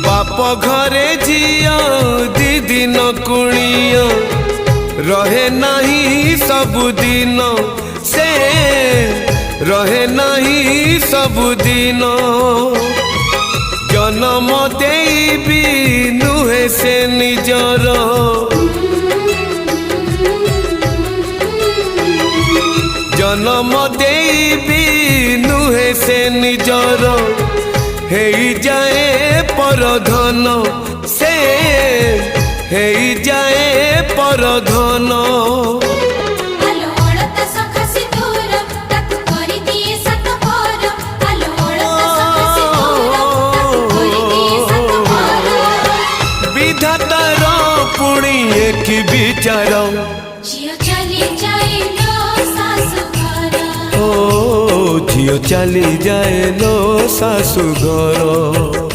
बाप घरे झिया दी दिन कुणिया रहे नहीं सबुदिन से रहे नहीं सबुदिन जन्म देवी नुहे से निजर जन्म देवी नुहे से निजर हे जाए परधन से हे जाए परधन विधातार पुणी एक विचार झियो चली जाए लो सासु घर ओ झियो चली जाए लो सासु घर।